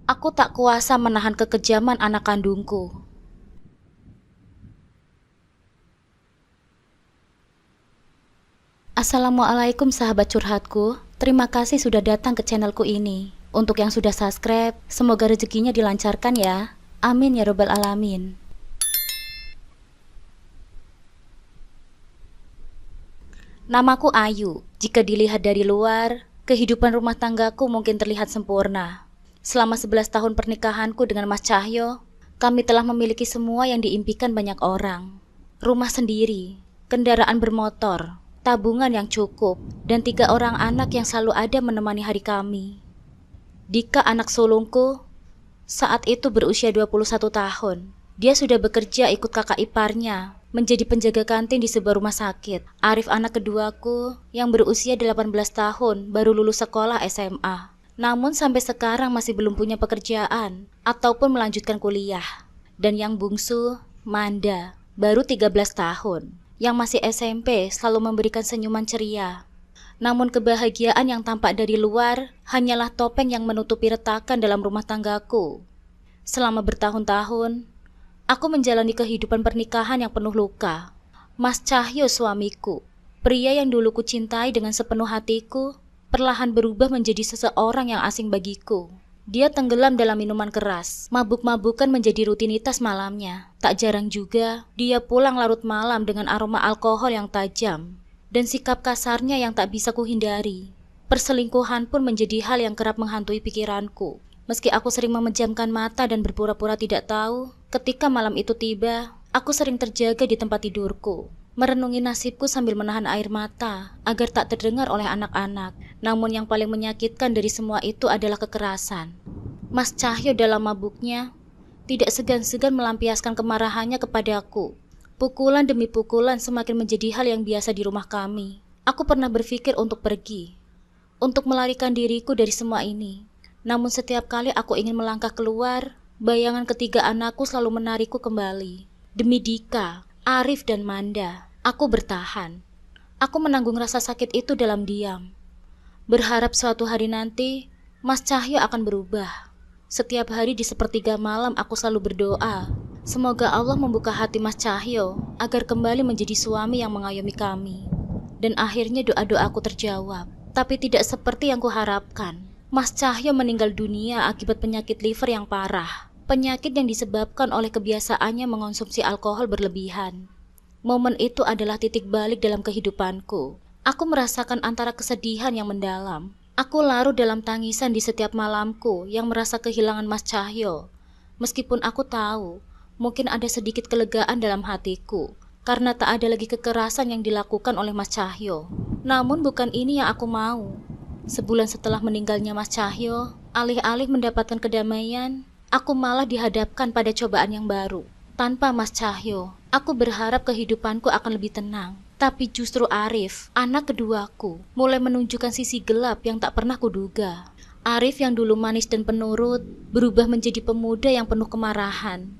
Aku tak kuasa menahan kekejaman anak kandungku. Assalamualaikum sahabat curhatku. Terima kasih sudah datang ke channelku ini. Untuk yang sudah subscribe, semoga rezekinya dilancarkan ya. Amin ya robbal alamin. Namaku Ayu. Jika dilihat dari luar, kehidupan rumah tanggaku mungkin terlihat sempurna. Selama 11 tahun pernikahanku dengan Mas Cahyo, kami telah memiliki semua yang diimpikan banyak orang. Rumah sendiri, kendaraan bermotor, tabungan yang cukup, dan 3 orang anak yang selalu ada menemani hari kami. Dika, anak sulungku, saat itu berusia 21 tahun. Dia sudah bekerja ikut kakak iparnya menjadi penjaga kantin di sebuah rumah sakit. Arif, anak keduaku, yang berusia 18 tahun, baru lulus sekolah SMA. Namun sampai sekarang masih belum punya pekerjaan ataupun melanjutkan kuliah. Dan yang bungsu, Manda, baru 13 tahun, yang masih SMP, selalu memberikan senyuman ceria. Namun kebahagiaan yang tampak dari luar hanyalah topeng yang menutupi retakan dalam rumah tanggaku. Selama bertahun-tahun, aku menjalani kehidupan pernikahan yang penuh luka. Mas Cahyo, suamiku, pria yang dulu ku cintai dengan sepenuh hatiku, perlahan berubah menjadi seseorang yang asing bagiku. Dia tenggelam dalam minuman keras, mabuk-mabukan menjadi rutinitas malamnya. Tak jarang juga, dia pulang larut malam dengan aroma alkohol yang tajam dan sikap kasarnya yang tak bisa kuhindari. Perselingkuhan pun menjadi hal yang kerap menghantui pikiranku. Meski aku sering memejamkan mata dan berpura-pura tidak tahu, ketika malam itu tiba, aku sering terjaga di tempat tidurku, merenungi nasibku sambil menahan air mata agar tak terdengar oleh anak-anak. Namun yang paling menyakitkan dari semua itu adalah kekerasan. Mas Cahyo dalam mabuknya tidak segan-segan melampiaskan kemarahannya kepadaku. Pukulan demi pukulan semakin menjadi hal yang biasa di rumah kami. Aku pernah berpikir untuk pergi, untuk melarikan diriku dari semua ini. Namun setiap kali aku ingin melangkah keluar, bayangan ketiga anakku selalu menarikku kembali. Demi Dika, Arif, dan Manda, aku bertahan. Aku menanggung rasa sakit itu dalam diam, berharap suatu hari nanti Mas Cahyo akan berubah. Setiap hari di sepertiga malam aku selalu berdoa, semoga Allah membuka hati Mas Cahyo agar kembali menjadi suami yang mengayomi kami. Dan akhirnya doa-doaku terjawab, tapi tidak seperti yang kuharapkan. Mas Cahyo meninggal dunia akibat penyakit liver yang parah, penyakit yang disebabkan oleh kebiasaannya mengonsumsi alkohol berlebihan. Momen itu adalah titik balik dalam kehidupanku. Aku merasakan antara kesedihan yang mendalam. Aku larut dalam tangisan di setiap malamku yang merasa kehilangan Mas Cahyo. Meskipun aku tahu, mungkin ada sedikit kelegaan dalam hatiku, karena tak ada lagi kekerasan yang dilakukan oleh Mas Cahyo. Namun bukan ini yang aku mau. Sebulan setelah meninggalnya Mas Cahyo, alih-alih mendapatkan kedamaian, aku malah dihadapkan pada cobaan yang baru. Tanpa Mas Cahyo, aku berharap kehidupanku akan lebih tenang. Tapi justru Arif, anak keduaku, mulai menunjukkan sisi gelap yang tak pernah kuduga. Arif yang dulu manis dan penurut, berubah menjadi pemuda yang penuh kemarahan.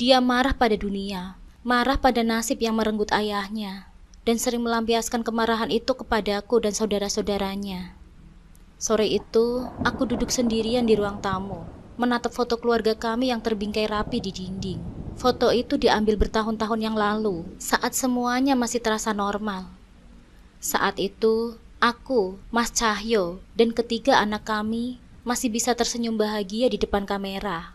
Dia marah pada dunia, marah pada nasib yang merenggut ayahnya, dan sering melampiaskan kemarahan itu kepadaku dan saudara-saudaranya. Sore itu, aku duduk sendirian di ruang tamu, menatap foto keluarga kami yang terbingkai rapi di dinding. Foto itu diambil bertahun-tahun yang lalu, saat semuanya masih terasa normal. Saat itu, aku, Mas Cahyo, dan ketiga anak kami masih bisa tersenyum bahagia di depan kamera.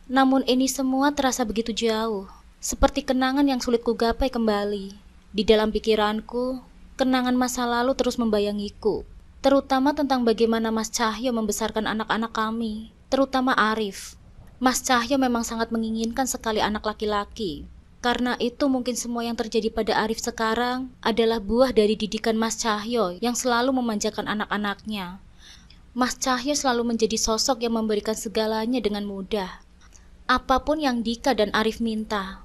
Namun ini semua terasa begitu jauh, seperti kenangan yang sulit kugapai kembali. Di dalam pikiranku, kenangan masa lalu terus membayangiku, terutama tentang bagaimana Mas Cahyo membesarkan anak-anak kami, terutama Arif. Mas Cahyo memang sangat menginginkan sekali anak laki-laki. Karena itu mungkin semua yang terjadi pada Arif sekarang adalah buah dari didikan Mas Cahyo yang selalu memanjakan anak-anaknya. Mas Cahyo selalu menjadi sosok yang memberikan segalanya dengan mudah. Apapun yang Dika dan Arif minta,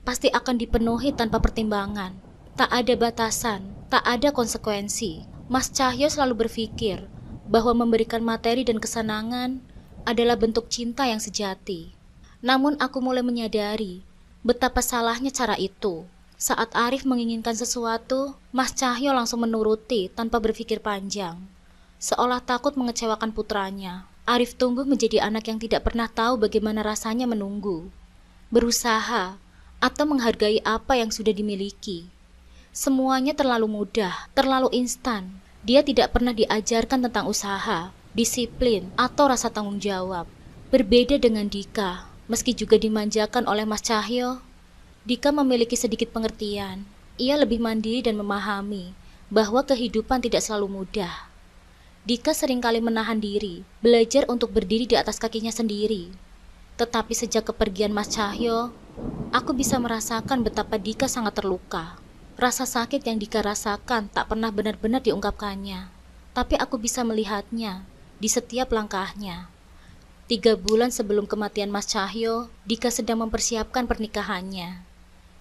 pasti akan dipenuhi tanpa pertimbangan. Tak ada batasan, tak ada konsekuensi. Mas Cahyo selalu berpikir bahwa memberikan materi dan kesenangan adalah bentuk cinta yang sejati. Namun aku mulai menyadari betapa salahnya cara itu. Saat Arif menginginkan sesuatu, Mas Cahyo langsung menuruti tanpa berpikir panjang, seolah takut mengecewakan putranya. Arif tumbuh menjadi anak yang tidak pernah tahu bagaimana rasanya menunggu, berusaha, atau menghargai apa yang sudah dimiliki. Semuanya terlalu mudah, terlalu instan. Dia tidak pernah diajarkan tentang usaha, disiplin, atau rasa tanggung jawab. Berbeda dengan Dika, meski juga dimanjakan oleh Mas Cahyo, Dika memiliki sedikit pengertian. Ia lebih mandiri dan memahami bahwa kehidupan tidak selalu mudah. Dika seringkali menahan diri, belajar untuk berdiri di atas kakinya sendiri. Tetapi sejak kepergian Mas Cahyo, aku bisa merasakan betapa Dika sangat terluka. Rasa sakit yang Dika rasakan tak pernah benar-benar diungkapkannya. Tapi aku bisa melihatnya di setiap langkahnya. 3 bulan sebelum kematian Mas Cahyo, Dika sedang mempersiapkan pernikahannya.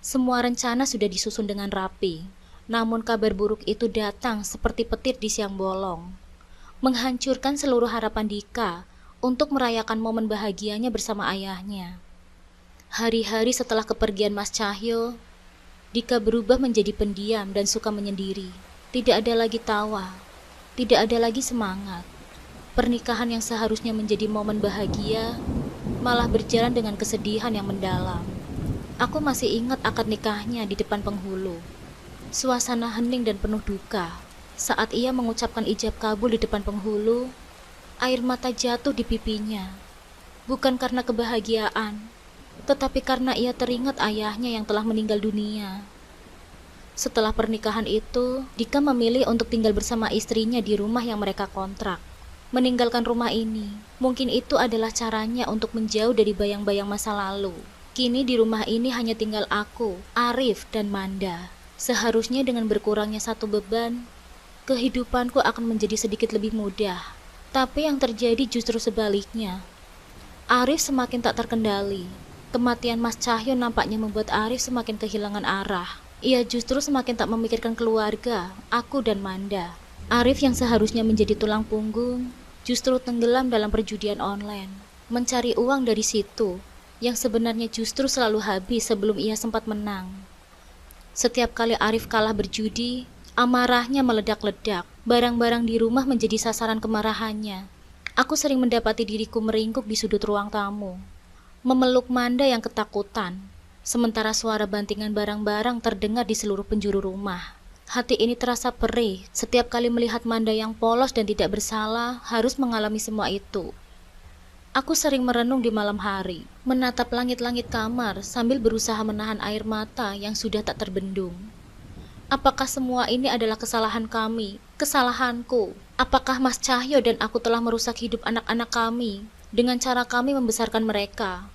Semua rencana sudah disusun dengan rapi. Namun kabar buruk itu datang seperti petir di siang bolong, menghancurkan seluruh harapan Dika untuk merayakan momen bahagianya bersama ayahnya. Hari-hari setelah kepergian Mas Cahyo, Dika berubah menjadi pendiam dan suka menyendiri. Tidak ada lagi tawa, tidak ada lagi semangat. Pernikahan yang seharusnya menjadi momen bahagia malah berjalan dengan kesedihan yang mendalam. Aku masih ingat akad nikahnya di depan penghulu. Suasana hening dan penuh duka. Saat ia mengucapkan ijab kabul di depan penghulu, air mata jatuh di pipinya. Bukan karena kebahagiaan, tetapi karena ia teringat ayahnya yang telah meninggal dunia. Setelah pernikahan itu, Dika memilih untuk tinggal bersama istrinya di rumah yang mereka kontrak. Meninggalkan rumah ini, mungkin itu adalah caranya untuk menjauh dari bayang-bayang masa lalu. Kini di rumah ini hanya tinggal aku, Arif, dan Manda. Seharusnya dengan berkurangnya satu beban, kehidupanku akan menjadi sedikit lebih mudah. Tapi yang terjadi justru sebaliknya. Arif semakin tak terkendali. Kematian Mas Cahyo nampaknya membuat Arif semakin kehilangan arah. Ia justru semakin tak memikirkan keluarga, aku dan Manda. Arif yang seharusnya menjadi tulang punggung, justru tenggelam dalam perjudian online. Mencari uang dari situ, yang sebenarnya justru selalu habis sebelum ia sempat menang. Setiap kali Arif kalah berjudi, amarahnya meledak-ledak. Barang-barang di rumah menjadi sasaran kemarahannya. Aku sering mendapati diriku meringkuk di sudut ruang tamu, memeluk Manda yang ketakutan, sementara suara bantingan barang-barang terdengar di seluruh penjuru rumah. Hati ini terasa perih setiap kali melihat Manda yang polos dan tidak bersalah harus mengalami semua itu. Aku sering merenung di malam hari, menatap langit-langit kamar sambil berusaha menahan air mata yang sudah tak terbendung. Apakah semua ini adalah kesalahan kami, kesalahanku? Apakah Mas Cahyo dan aku telah merusak hidup anak-anak kami dengan cara kami membesarkan mereka?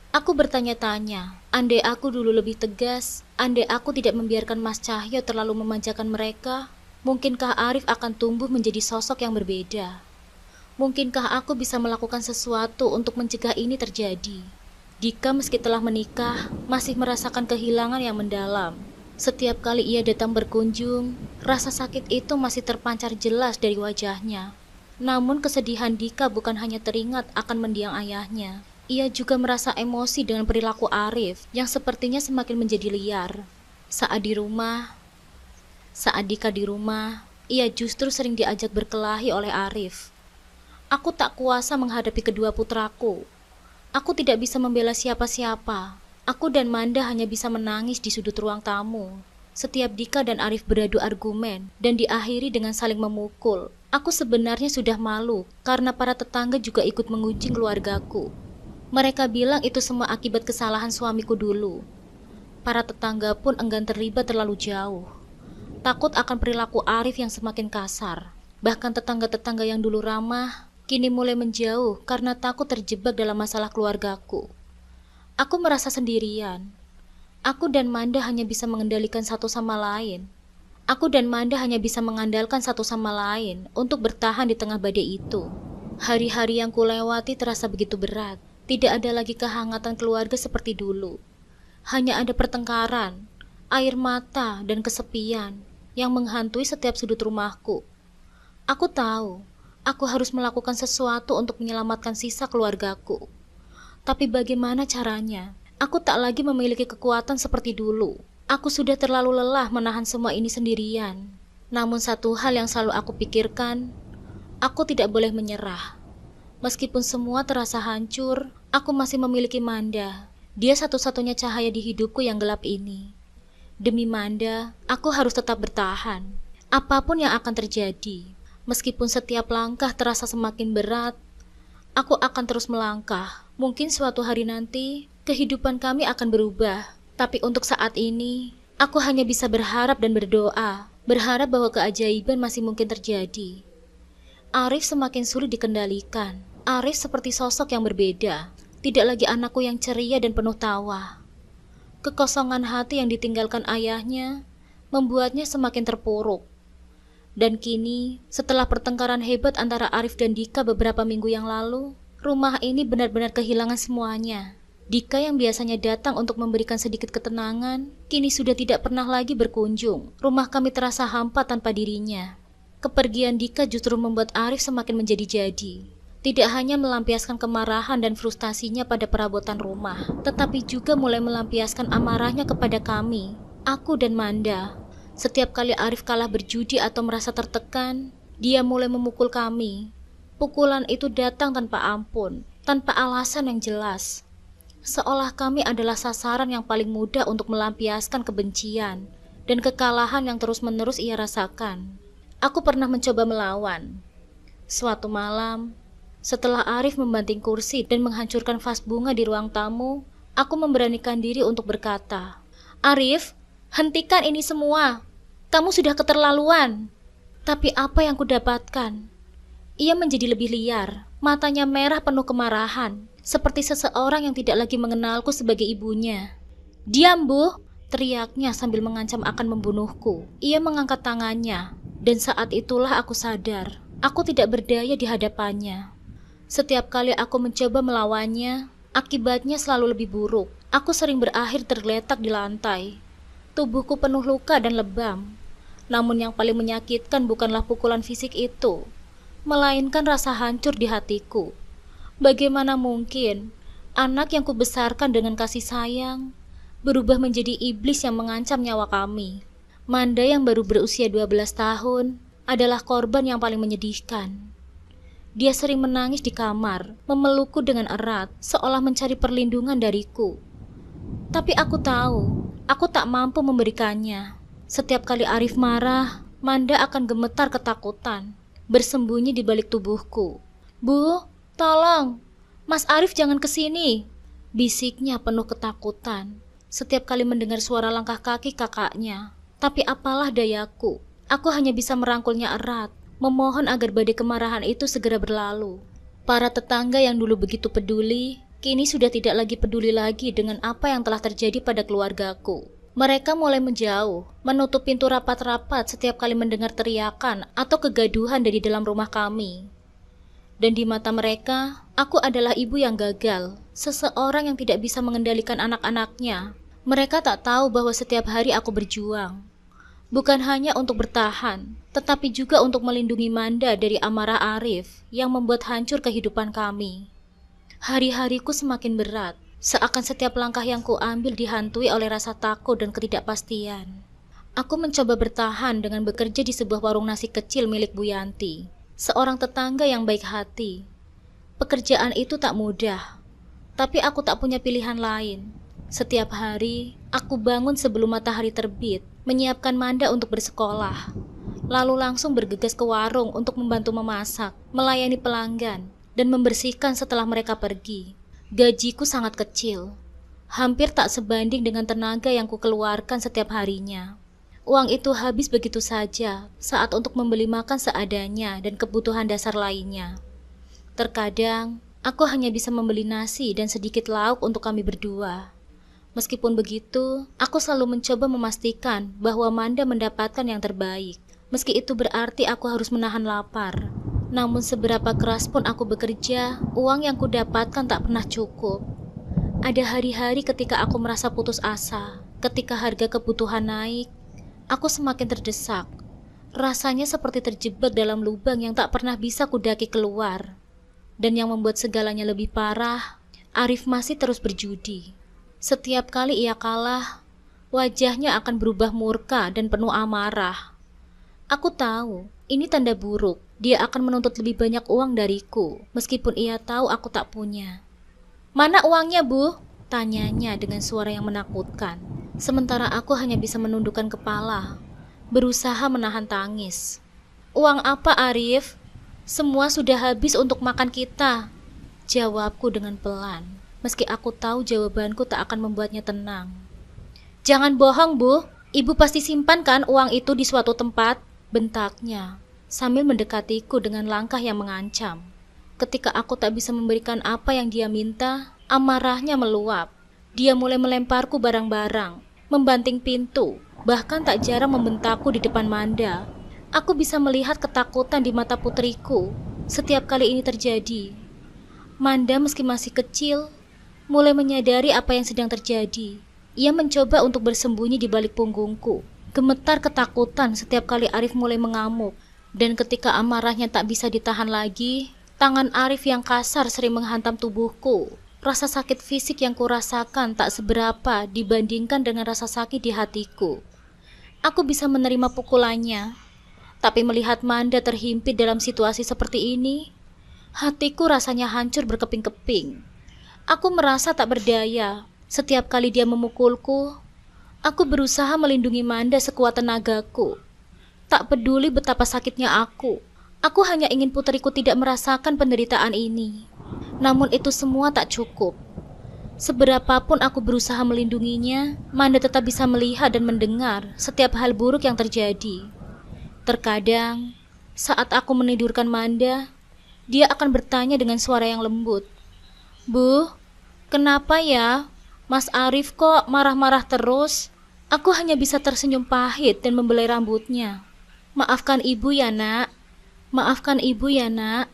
Aku bertanya-tanya, andai aku dulu lebih tegas, andai aku tidak membiarkan Mas Cahyo terlalu memanjakan mereka, mungkinkah Arif akan tumbuh menjadi sosok yang berbeda? Mungkinkah aku bisa melakukan sesuatu untuk mencegah ini terjadi? Dika meski telah menikah, masih merasakan kehilangan yang mendalam. Setiap kali ia datang berkunjung, rasa sakit itu masih terpancar jelas dari wajahnya. Namun kesedihan Dika bukan hanya teringat akan mendiang ayahnya. Ia juga merasa emosi dengan perilaku Arif yang sepertinya semakin menjadi liar. Saat Dika di rumah, ia justru sering diajak berkelahi oleh Arif. Aku tak kuasa menghadapi kedua putraku. Aku tidak bisa membela siapa-siapa. Aku dan Manda hanya bisa menangis di sudut ruang tamu. Setiap Dika dan Arif beradu argumen dan diakhiri dengan saling memukul. Aku sebenarnya sudah malu karena para tetangga juga ikut mengunjing keluargaku. Mereka bilang itu semua akibat kesalahan suamiku dulu. Para tetangga pun enggan terlibat terlalu jauh. Takut akan perilaku Arif yang semakin kasar. Bahkan tetangga-tetangga yang dulu ramah, kini mulai menjauh karena takut terjebak dalam masalah keluargaku. Aku merasa sendirian. Aku dan Manda hanya bisa mengendalikan satu sama lain. Aku dan Manda hanya bisa mengandalkan satu sama lain untuk bertahan di tengah badai itu. Hari-hari yang kulewati terasa begitu berat. Tidak ada lagi kehangatan keluarga seperti dulu. Hanya ada pertengkaran, air mata, dan kesepian yang menghantui setiap sudut rumahku. Aku tahu, aku harus melakukan sesuatu untuk menyelamatkan sisa keluargaku. Tapi bagaimana caranya? Aku tak lagi memiliki kekuatan seperti dulu. Aku sudah terlalu lelah menahan semua ini sendirian. Namun satu hal yang selalu aku pikirkan, aku tidak boleh menyerah. Meskipun semua terasa hancur, aku masih memiliki Manda. Dia satu-satunya cahaya di hidupku yang gelap ini. Demi Manda, aku harus tetap bertahan. Apapun yang akan terjadi, meskipun setiap langkah terasa semakin berat, aku akan terus melangkah. Mungkin suatu hari nanti, kehidupan kami akan berubah. Tapi untuk saat ini, aku hanya bisa berharap dan berdoa. Berharap bahwa keajaiban masih mungkin terjadi. Arif semakin sulit dikendalikan. Arif seperti sosok yang berbeda. Tidak lagi anakku yang ceria dan penuh tawa. Kekosongan hati yang ditinggalkan ayahnya membuatnya semakin terpuruk. Dan kini, setelah pertengkaran hebat antara Arif dan Dika beberapa minggu yang lalu, rumah ini benar-benar kehilangan semuanya. Dika yang biasanya datang untuk memberikan sedikit ketenangan, kini sudah tidak pernah lagi berkunjung. Rumah kami terasa hampa tanpa dirinya. Kepergian Dika justru membuat Arif semakin menjadi-jadi. Tidak hanya melampiaskan kemarahan dan frustasinya pada perabotan rumah, tetapi juga mulai melampiaskan amarahnya kepada kami, aku dan Manda. Setiap kali Arif kalah berjudi atau merasa tertekan, dia mulai memukul kami. Pukulan itu datang tanpa ampun, tanpa alasan yang jelas. Seolah kami adalah sasaran yang paling mudah untuk melampiaskan kebencian dan kekalahan yang terus-menerus ia rasakan. Aku pernah mencoba melawan. Suatu malam, setelah Arif membanting kursi dan menghancurkan vas bunga di ruang tamu, aku memberanikan diri untuk berkata, "Arif, hentikan ini semua. Kamu sudah keterlaluan." Tapi apa yang kudapatkan? Ia menjadi lebih liar, matanya merah penuh kemarahan, seperti seseorang yang tidak lagi mengenalku sebagai ibunya. "Diam, Bu!" teriaknya sambil mengancam akan membunuhku. Ia mengangkat tangannya, dan saat itulah aku sadar, aku tidak berdaya di hadapannya. Setiap kali aku mencoba melawannya, akibatnya selalu lebih buruk. Aku sering berakhir tergeletak di lantai. Tubuhku penuh luka dan lebam. Namun yang paling menyakitkan bukanlah pukulan fisik itu, melainkan rasa hancur di hatiku. Bagaimana mungkin anak yang kubesarkan dengan kasih sayang berubah menjadi iblis yang mengancam nyawa kami? Manda yang baru berusia 12 tahun adalah korban yang paling menyedihkan. Dia sering menangis di kamar, memelukku dengan erat, seolah mencari perlindungan dariku. Tapi aku tahu, aku tak mampu memberikannya. Setiap kali Arif marah, Manda akan gemetar ketakutan, bersembunyi di balik tubuhku. "Bu, tolong, Mas Arif jangan kesini," bisiknya penuh ketakutan. Setiap kali mendengar suara langkah kaki kakaknya. Tapi apalah dayaku, aku hanya bisa merangkulnya erat, memohon agar badai kemarahan itu segera berlalu. Para tetangga yang dulu begitu peduli, kini sudah tidak lagi peduli lagi dengan apa yang telah terjadi pada keluargaku. Mereka mulai menjauh, menutup pintu rapat-rapat setiap kali mendengar teriakan atau kegaduhan dari dalam rumah kami. Dan di mata mereka, aku adalah ibu yang gagal, seseorang yang tidak bisa mengendalikan anak-anaknya. Mereka tak tahu bahwa setiap hari aku berjuang. Bukan hanya untuk bertahan, tetapi juga untuk melindungi Manda dari amarah Arif yang membuat hancur kehidupan kami. Hari-hariku semakin berat, seakan setiap langkah yang kuambil dihantui oleh rasa takut dan ketidakpastian. Aku mencoba bertahan dengan bekerja di sebuah warung nasi kecil milik Bu Yanti, seorang tetangga yang baik hati. Pekerjaan itu tak mudah, tapi aku tak punya pilihan lain. Setiap hari, aku bangun sebelum matahari terbit, menyiapkan Manda untuk bersekolah. Lalu langsung bergegas ke warung untuk membantu memasak, melayani pelanggan, dan membersihkan setelah mereka pergi. Gajiku sangat kecil, hampir tak sebanding dengan tenaga yang kukeluarkan setiap harinya. Uang itu habis begitu saja saat untuk membeli makan seadanya dan kebutuhan dasar lainnya. Terkadang, aku hanya bisa membeli nasi dan sedikit lauk untuk kami berdua. Meskipun begitu, aku selalu mencoba memastikan bahwa Manda mendapatkan yang terbaik. Meski itu berarti aku harus menahan lapar. Namun seberapa keras pun aku bekerja, uang yang kudapatkan tak pernah cukup. Ada hari-hari ketika aku merasa putus asa. Ketika harga kebutuhan naik, aku semakin terdesak. Rasanya seperti terjebak dalam lubang yang tak pernah bisa kudaki keluar. Dan yang membuat segalanya lebih parah, Arif masih terus berjudi. Setiap kali ia kalah, wajahnya akan berubah murka dan penuh amarah. Aku tahu, Ini tanda buruk. Dia akan menuntut lebih banyak uang dariku, meskipun ia tahu aku tak punya. Mana uangnya, Bu? Tanyanya dengan suara yang menakutkan. Sementara aku hanya bisa menundukkan kepala, berusaha menahan tangis. Uang apa, Arif? Semua sudah habis untuk makan kita, jawabku dengan pelan, meski aku tahu jawabanku tak akan membuatnya tenang. Jangan bohong, Bu. Ibu pasti simpan kan uang itu di suatu tempat? Bentaknya, sambil mendekatiku dengan langkah yang mengancam. Ketika aku tak bisa memberikan apa yang dia minta, amarahnya meluap. Dia mulai melemparku barang-barang, membanting pintu, bahkan tak jarang membentakku di depan Manda. Aku bisa melihat ketakutan di mata putriku setiap kali ini terjadi. Manda meski masih kecil, mulai menyadari apa yang sedang terjadi. Ia mencoba untuk bersembunyi di balik punggungku. Gemetar ketakutan setiap kali Arif mulai mengamuk. Dan ketika amarahnya tak bisa ditahan lagi, tangan Arif yang kasar sering menghantam tubuhku. Rasa sakit fisik yang kurasakan tak seberapa dibandingkan dengan rasa sakit di hatiku. Aku bisa menerima pukulannya, tapi melihat Manda terhimpit dalam situasi seperti ini, hatiku rasanya hancur berkeping-keping. Aku merasa tak berdaya. Setiap kali dia memukulku, aku berusaha melindungi Manda sekuat tenagaku. Tak peduli betapa sakitnya aku hanya ingin putriku tidak merasakan penderitaan ini. Namun itu semua tak cukup. Seberapapun aku berusaha melindunginya, Manda tetap bisa melihat dan mendengar setiap hal buruk yang terjadi. Terkadang, saat aku menidurkan Manda, dia akan bertanya dengan suara yang lembut. Bu, kenapa ya? Mas Arif kok marah-marah terus? Aku hanya bisa tersenyum pahit dan membelai rambutnya. Maafkan ibu ya nak. Maafkan ibu ya nak.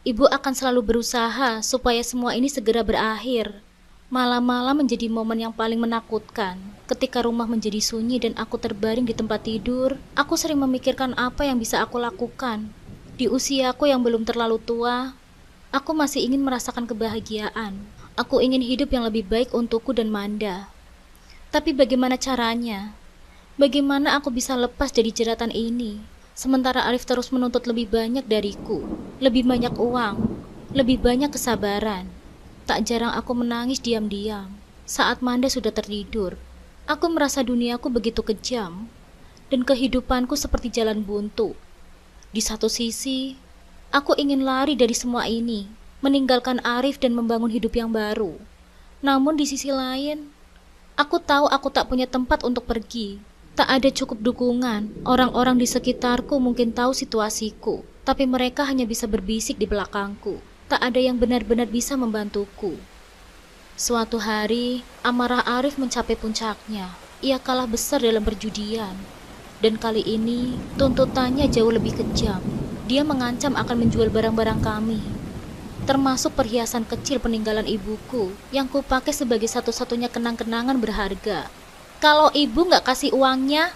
Ibu akan selalu berusaha supaya semua ini segera berakhir. Malam-malam menjadi momen yang paling menakutkan. Ketika rumah menjadi sunyi dan aku terbaring di tempat tidur, aku sering memikirkan apa yang bisa aku lakukan. Di usiaku yang belum terlalu tua, aku masih ingin merasakan kebahagiaan. Aku ingin hidup yang lebih baik untukku dan Manda. Tapi bagaimana caranya? Bagaimana aku bisa lepas dari jeratan ini? Sementara Arif terus menuntut lebih banyak dariku. Lebih banyak uang, lebih banyak kesabaran. Tak jarang aku menangis diam-diam saat Manda sudah tertidur. Aku merasa duniaku begitu kejam dan kehidupanku seperti jalan buntu. Di satu sisi, aku ingin lari dari semua ini, meninggalkan Arif dan membangun hidup yang baru. Namun di sisi lain, aku tahu aku tak punya tempat untuk pergi. Tak ada cukup dukungan. Orang-orang di sekitarku mungkin tahu situasiku, tapi mereka hanya bisa berbisik di belakangku. Tak ada yang benar-benar bisa membantuku. Suatu hari, amarah Arif mencapai puncaknya. Ia kalah besar dalam perjudian. Dan kali ini, tuntutannya jauh lebih kejam. Dia mengancam akan menjual barang-barang kami, termasuk perhiasan kecil peninggalan ibuku yang kupakai sebagai satu-satunya kenang-kenangan berharga. Kalau ibu gak kasih uangnya,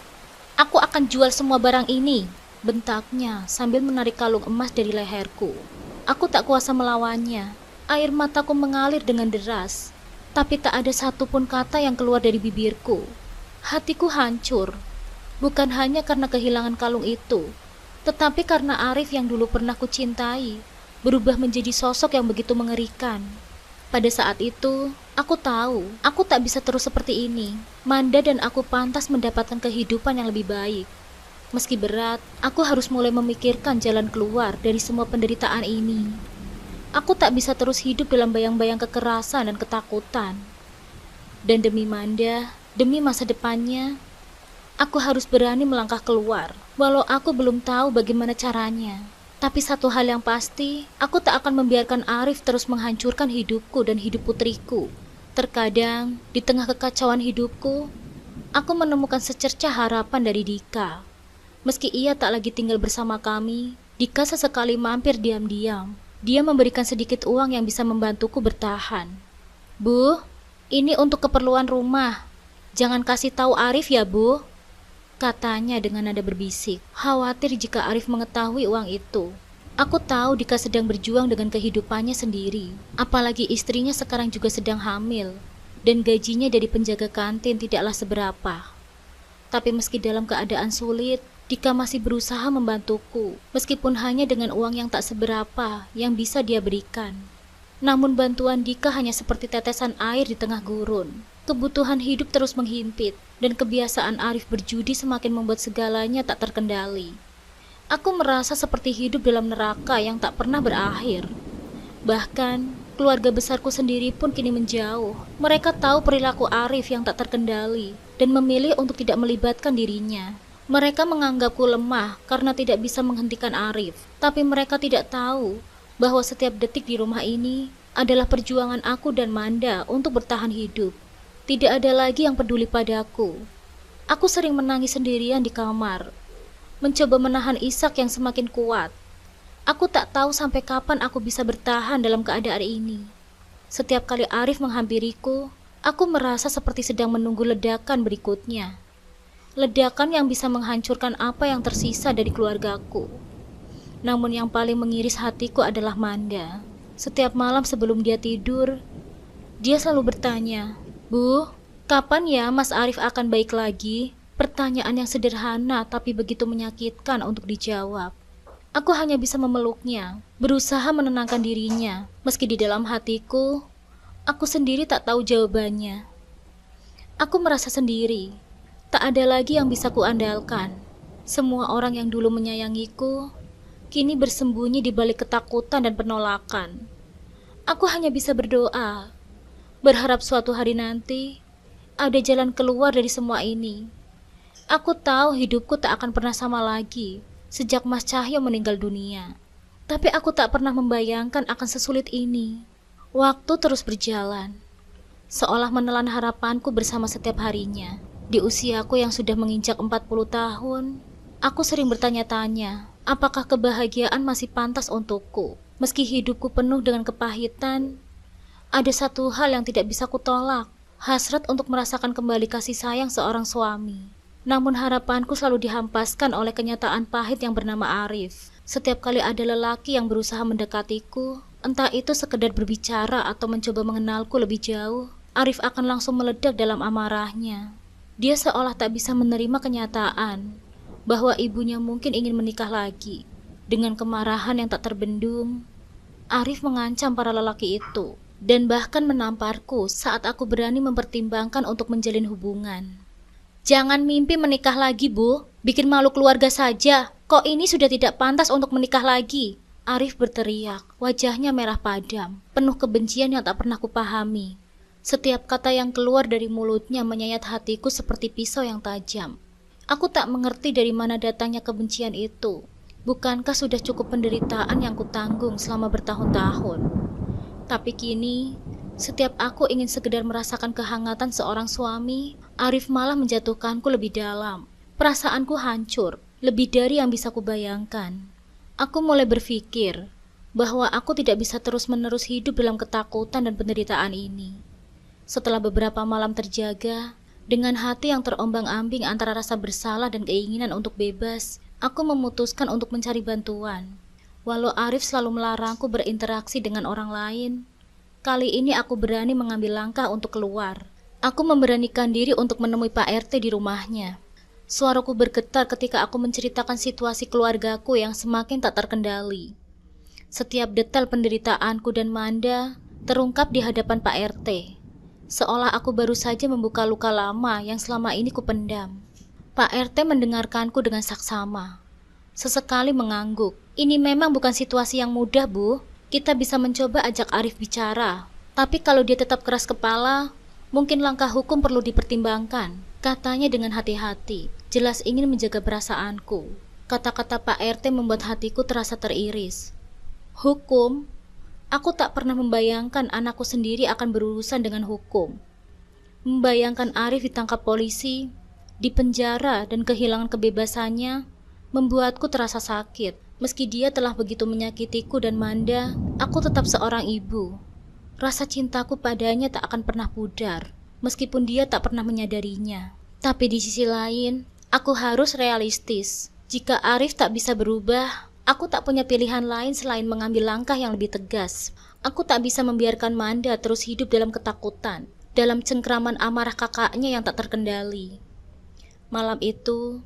aku akan jual semua barang ini, bentaknya sambil menarik kalung emas dari leherku. Aku tak kuasa melawannya. Air mataku mengalir dengan deras, tapi tak ada satupun kata yang keluar dari bibirku. Hatiku hancur, bukan hanya karena kehilangan kalung itu, tetapi karena Arif yang dulu pernah kucintai berubah menjadi sosok yang begitu mengerikan. Pada saat itu, aku tahu aku tak bisa terus seperti ini. Manda dan aku pantas mendapatkan kehidupan yang lebih baik. Meski berat, aku harus mulai memikirkan jalan keluar dari semua penderitaan ini. Aku tak bisa terus hidup dalam bayang-bayang kekerasan dan ketakutan. Dan demi Manda, demi masa depannya, aku harus berani melangkah keluar, walau aku belum tahu bagaimana caranya. Tapi satu hal yang pasti, aku tak akan membiarkan Arif terus menghancurkan hidupku dan hidup putriku. Terkadang, di tengah kekacauan hidupku, aku menemukan secercah harapan dari Dika. Meski ia tak lagi tinggal bersama kami, Dika sesekali mampir diam-diam. Dia memberikan sedikit uang yang bisa membantuku bertahan. Bu, ini untuk keperluan rumah. Jangan kasih tahu Arif ya, Bu, katanya dengan nada berbisik, khawatir jika Arif mengetahui uang itu. Aku tahu Dika sedang berjuang dengan kehidupannya sendiri, apalagi istrinya sekarang juga sedang hamil, dan gajinya dari penjaga kantin tidaklah seberapa. Tapi meski dalam keadaan sulit, Dika masih berusaha membantuku, meskipun hanya dengan uang yang tak seberapa yang bisa dia berikan. Namun bantuan Dika hanya seperti tetesan air di tengah gurun. Kebutuhan hidup terus menghimpit, dan kebiasaan Arif berjudi semakin membuat segalanya tak terkendali. Aku merasa seperti hidup dalam neraka yang tak pernah berakhir. Bahkan, keluarga besarku sendiri pun kini menjauh. Mereka tahu perilaku Arif yang tak terkendali, dan memilih untuk tidak melibatkan dirinya. Mereka menganggapku lemah karena tidak bisa menghentikan Arif, tapi mereka tidak tahu bahwa setiap detik di rumah ini adalah perjuangan aku dan Manda untuk bertahan hidup. Tidak ada lagi yang peduli padaku. Aku sering menangis sendirian di kamar, mencoba menahan isak yang semakin kuat. Aku tak tahu sampai kapan aku bisa bertahan dalam keadaan ini. Setiap kali Arif menghampiriku, aku merasa seperti sedang menunggu ledakan berikutnya. Ledakan yang bisa menghancurkan apa yang tersisa dari keluargaku. Namun yang paling mengiris hatiku adalah Manda. Setiap malam sebelum dia tidur, dia selalu bertanya, "Bu, kapan ya Mas Arif akan baik lagi?" Pertanyaan yang sederhana tapi begitu menyakitkan untuk dijawab. Aku hanya bisa memeluknya, berusaha menenangkan dirinya, meski di dalam hatiku, aku sendiri tak tahu jawabannya. Aku merasa sendiri. Tak ada lagi yang bisa kuandalkan. Semua orang yang dulu menyayangiku, kini bersembunyi di balik ketakutan dan penolakan. Aku hanya bisa berdoa, berharap suatu hari nanti, ada jalan keluar dari semua ini. Aku tahu hidupku tak akan pernah sama lagi, sejak Mas Cahyo meninggal dunia. Tapi aku tak pernah membayangkan akan sesulit ini. Waktu terus berjalan, seolah menelan harapanku bersama setiap harinya. Di usiaku yang sudah menginjak 40 tahun, aku sering bertanya-tanya, apakah kebahagiaan masih pantas untukku? Meski hidupku penuh dengan kepahitan, ada satu hal yang tidak bisa kutolak, hasrat untuk merasakan kembali kasih sayang seorang suami. Namun harapanku selalu dihampaskan oleh kenyataan pahit yang bernama Arif. Setiap kali ada lelaki yang berusaha mendekatiku, entah itu sekedar berbicara atau mencoba mengenalku lebih jauh, Arif akan langsung meledak dalam amarahnya. Dia seolah tak bisa menerima kenyataan bahwa ibunya mungkin ingin menikah lagi. Dengan kemarahan yang tak terbendung, Arif mengancam para lelaki itu dan bahkan menamparku saat aku berani mempertimbangkan untuk menjalin hubungan. "Jangan mimpi menikah lagi, Bu. Bikin malu keluarga saja. Kok ini sudah tidak pantas untuk menikah lagi?" Arif berteriak, wajahnya merah padam, penuh kebencian yang tak pernah kupahami. Setiap kata yang keluar dari mulutnya menyayat hatiku seperti pisau yang tajam. Aku tak mengerti dari mana datangnya kebencian itu. Bukankah sudah cukup penderitaan yang kutanggung selama bertahun-tahun? Tapi kini, setiap aku ingin sekedar merasakan kehangatan seorang suami, Arif malah menjatuhkanku lebih dalam. Perasaanku hancur, lebih dari yang bisa kubayangkan. Aku mulai berpikir bahwa aku tidak bisa terus-menerus hidup dalam ketakutan dan penderitaan ini. Setelah beberapa malam terjaga, dengan hati yang terombang-ambing antara rasa bersalah dan keinginan untuk bebas, aku memutuskan untuk mencari bantuan. Walau Arif selalu melarangku berinteraksi dengan orang lain, kali ini aku berani mengambil langkah untuk keluar. Aku memberanikan diri untuk menemui Pak RT di rumahnya. Suaraku bergetar ketika aku menceritakan situasi keluargaku yang semakin tak terkendali. Setiap detail penderitaanku dan Manda terungkap di hadapan Pak RT. Seolah aku baru saja membuka luka lama yang selama ini kupendam. Pak RT mendengarkanku dengan saksama. Sesekali mengangguk. "Ini memang bukan situasi yang mudah, Bu. Kita bisa mencoba ajak Arif bicara. Tapi kalau dia tetap keras kepala, mungkin langkah hukum perlu dipertimbangkan," katanya dengan hati-hati, jelas ingin menjaga perasaanku. Kata-kata Pak RT membuat hatiku terasa teriris. Hukum? Aku tak pernah membayangkan anakku sendiri akan berurusan dengan hukum. Membayangkan Arif ditangkap polisi, dipenjara dan kehilangan kebebasannya membuatku terasa sakit. Meski dia telah begitu menyakitiku dan Manda, aku tetap seorang ibu. Rasa cintaku padanya tak akan pernah pudar, meskipun dia tak pernah menyadarinya. Tapi di sisi lain, aku harus realistis. Jika Arif tak bisa berubah, aku tak punya pilihan lain selain mengambil langkah yang lebih tegas. Aku tak bisa membiarkan Manda terus hidup dalam ketakutan, dalam cengkraman amarah kakaknya yang tak terkendali. Malam itu,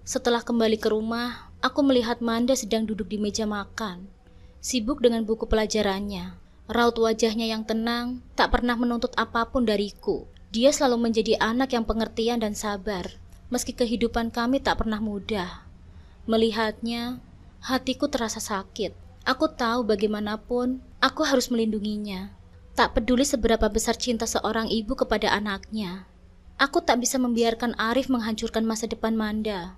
Setelah kembali ke rumah, aku melihat Manda sedang duduk di meja makan, sibuk dengan buku pelajarannya. Raut wajahnya yang tenang, tak pernah menuntut apapun dariku. Dia selalu menjadi anak yang pengertian dan sabar, meski kehidupan kami tak pernah mudah. Melihatnya, hatiku terasa sakit. Aku tahu bagaimanapun, aku harus melindunginya. Tak peduli seberapa besar cinta seorang ibu kepada anaknya. Aku tak bisa membiarkan Arif menghancurkan masa depan Manda.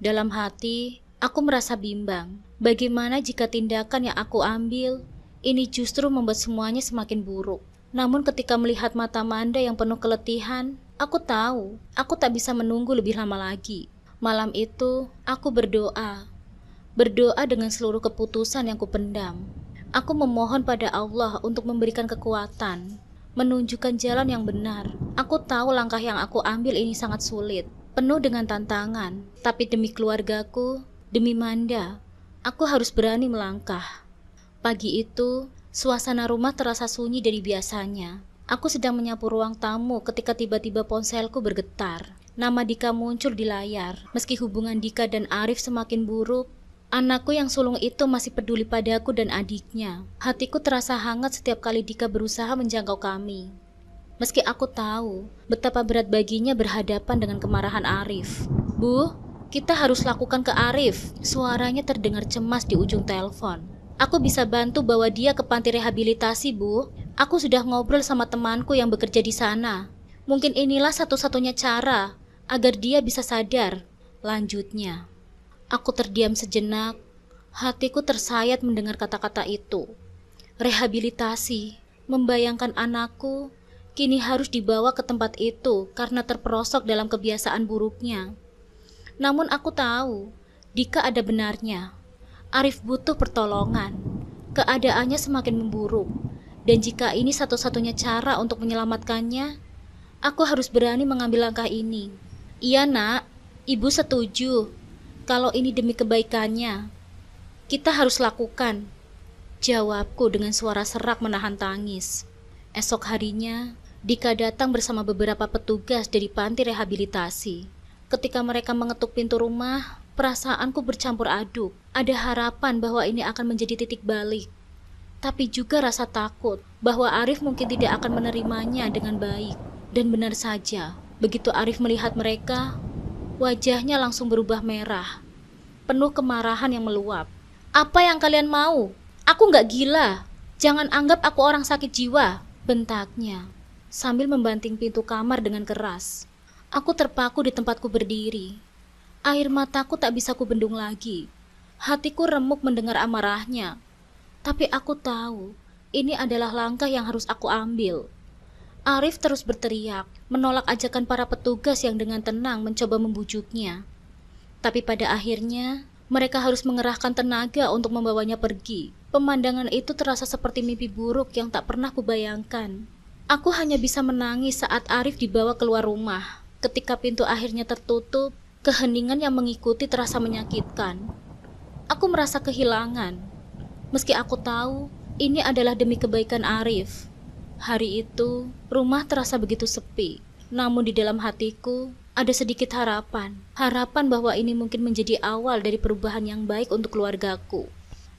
Dalam hati, aku merasa bimbang. Bagaimana jika tindakan yang aku ambil, ini justru membuat semuanya semakin buruk. Namun ketika melihat mata Manda yang penuh keletihan, aku tahu, aku tak bisa menunggu lebih lama lagi. Malam itu, aku berdoa. Berdoa dengan seluruh keputusan yang kupendam. Aku memohon pada Allah untuk memberikan kekuatan, menunjukkan jalan yang benar. Aku tahu langkah yang aku ambil ini sangat sulit, penuh dengan tantangan, tapi demi keluargaku, demi Manda, aku harus berani melangkah. Pagi itu, suasana rumah terasa sunyi dari biasanya. Aku sedang menyapu ruang tamu ketika tiba-tiba ponselku bergetar. Nama Dika muncul di layar. Meski hubungan Dika dan Arif semakin buruk, anakku yang sulung itu masih peduli padaku dan adiknya. Hatiku terasa hangat setiap kali Dika berusaha menjangkau kami. Meski aku tahu betapa berat baginya berhadapan dengan kemarahan Arif. Bu, kita harus lakukan ke Arif. Suaranya terdengar cemas di ujung telepon. Aku bisa bantu bawa dia ke panti rehabilitasi, Bu. Aku sudah ngobrol sama temanku yang bekerja di sana. Mungkin inilah satu-satunya cara agar dia bisa sadar. Lanjutnya. Aku terdiam sejenak. Hatiku tersayat mendengar kata-kata itu. Rehabilitasi. Membayangkan anakku kini harus dibawa ke tempat itu karena terperosok dalam kebiasaan buruknya. Namun aku tahu, Dika ada benarnya. Arif butuh pertolongan. Keadaannya semakin memburuk. Dan jika ini satu-satunya cara untuk menyelamatkannya, aku harus berani mengambil langkah ini. Iya nak, ibu setuju. Kalau ini demi kebaikannya, kita harus lakukan. Jawabku dengan suara serak menahan tangis. Esok harinya, Dika datang bersama beberapa petugas dari panti rehabilitasi. Ketika mereka mengetuk pintu rumah, perasaanku bercampur aduk. Ada harapan bahwa ini akan menjadi titik balik. Tapi juga rasa takut bahwa Arif mungkin tidak akan menerimanya dengan baik. Dan benar saja, begitu Arif melihat mereka, wajahnya langsung berubah merah. Penuh kemarahan yang meluap. Apa yang kalian mau? Aku gak gila. Jangan anggap aku orang sakit jiwa, bentaknya. Sambil membanting pintu kamar dengan keras. Aku terpaku di tempatku berdiri. Air mataku tak bisa kubendung lagi. Hatiku remuk mendengar amarahnya. Tapi aku tahu, ini adalah langkah yang harus aku ambil. Arif terus berteriak, menolak ajakan para petugas yang dengan tenang mencoba membujuknya. Tapi pada akhirnya, mereka harus mengerahkan tenaga untuk membawanya pergi. Pemandangan itu terasa seperti mimpi buruk yang tak pernah kubayangkan. Aku hanya bisa menangis saat Arif dibawa keluar rumah. Ketika pintu akhirnya tertutup, keheningan yang mengikuti terasa menyakitkan. Aku merasa kehilangan. Meski aku tahu, ini adalah demi kebaikan Arif. Hari itu, rumah terasa begitu sepi. Namun di dalam hatiku, ada sedikit harapan. Harapan bahwa ini mungkin menjadi awal dari perubahan yang baik untuk keluargaku.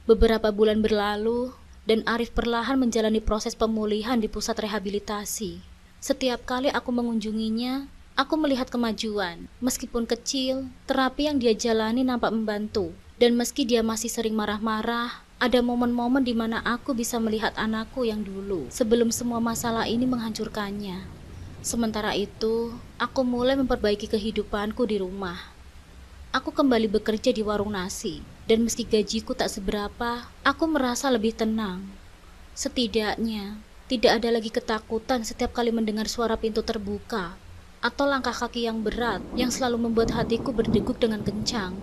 Beberapa bulan berlalu, dan Arif perlahan menjalani proses pemulihan di pusat rehabilitasi. Setiap kali aku mengunjunginya, aku melihat kemajuan. Meskipun kecil, terapi yang dia jalani nampak membantu. Dan meski dia masih sering marah-marah, ada momen-momen di mana aku bisa melihat anakku yang dulu, sebelum semua masalah ini menghancurkannya. Sementara itu, aku mulai memperbaiki kehidupanku di rumah. Aku kembali bekerja di warung nasi, dan meski gajiku tak seberapa, aku merasa lebih tenang. Setidaknya, tidak ada lagi ketakutan setiap kali mendengar suara pintu terbuka, atau langkah kaki yang berat yang selalu membuat hatiku berdegup dengan kencang.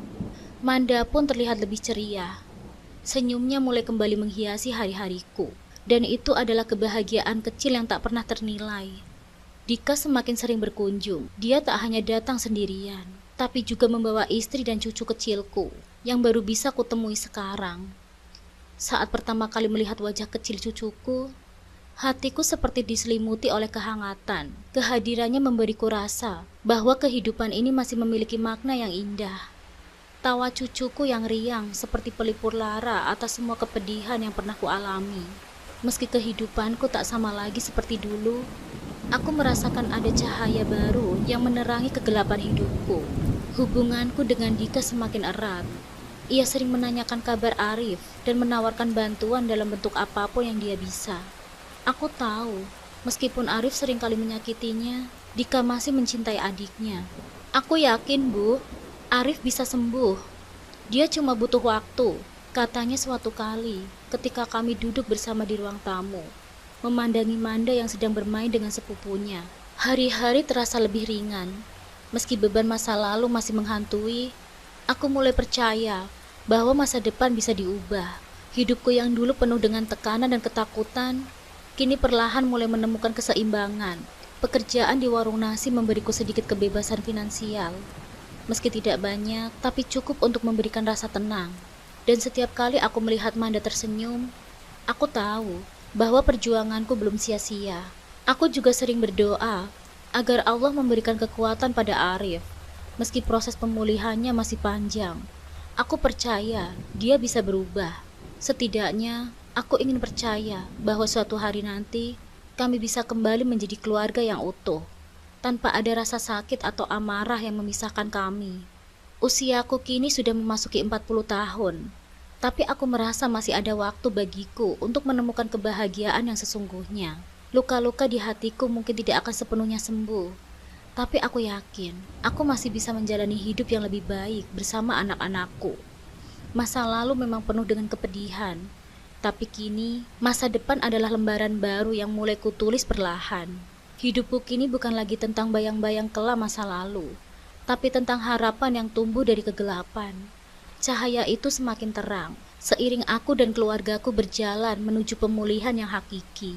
Manda pun terlihat lebih ceria. Senyumnya mulai kembali menghiasi hari-hariku, dan itu adalah kebahagiaan kecil yang tak pernah ternilai. Dika semakin sering berkunjung. Dia tak hanya datang sendirian, tapi juga membawa istri dan cucu kecilku yang baru bisa kutemui sekarang. Saat pertama kali melihat wajah kecil cucuku, Hatiku seperti diselimuti oleh kehangatan. Kehadirannya memberiku rasa bahwa kehidupan ini masih memiliki makna yang indah. Tawa cucuku yang riang seperti pelipur lara atas semua kepedihan yang pernah kualami. Meski kehidupanku tak sama lagi seperti dulu, aku merasakan ada cahaya baru yang menerangi kegelapan hidupku. Hubunganku dengan Dika semakin erat. Ia sering menanyakan kabar Arif dan menawarkan bantuan dalam bentuk apapun yang dia bisa. Aku tahu, meskipun Arif seringkali menyakitinya, Dika masih mencintai adiknya. Aku yakin, Bu, Arif bisa sembuh. Dia cuma butuh waktu, katanya suatu kali ketika kami duduk bersama di ruang tamu, memandangi Manda yang sedang bermain dengan sepupunya. Hari-hari terasa lebih ringan. Meski beban masa lalu masih menghantui, aku mulai percaya bahwa masa depan bisa diubah. Hidupku yang dulu penuh dengan tekanan dan ketakutan, kini perlahan mulai menemukan keseimbangan. Pekerjaan di warung nasi memberiku sedikit kebebasan finansial. Meski tidak banyak, tapi cukup untuk memberikan rasa tenang. Dan setiap kali aku melihat Manda tersenyum, aku tahu bahwa perjuanganku belum sia-sia. Aku juga sering berdoa agar Allah memberikan kekuatan pada Arif. Meski proses pemulihannya masih panjang, aku percaya dia bisa berubah. Setidaknya, aku ingin percaya bahwa suatu hari nanti kami bisa kembali menjadi keluarga yang utuh, tanpa ada rasa sakit atau amarah yang memisahkan kami. Usiaku kini sudah memasuki 40 tahun, tapi aku merasa masih ada waktu bagiku untuk menemukan kebahagiaan yang sesungguhnya. Luka-luka di hatiku mungkin tidak akan sepenuhnya sembuh, tapi aku yakin aku masih bisa menjalani hidup yang lebih baik bersama anak-anakku. Masa lalu memang penuh dengan kepedihan, tapi kini masa depan adalah lembaran baru yang mulai kutulis perlahan. Hidupku kini bukan lagi tentang bayang-bayang kelam masa lalu, tapi tentang harapan yang tumbuh dari kegelapan. Cahaya itu semakin terang seiring aku dan keluargaku berjalan menuju pemulihan yang hakiki.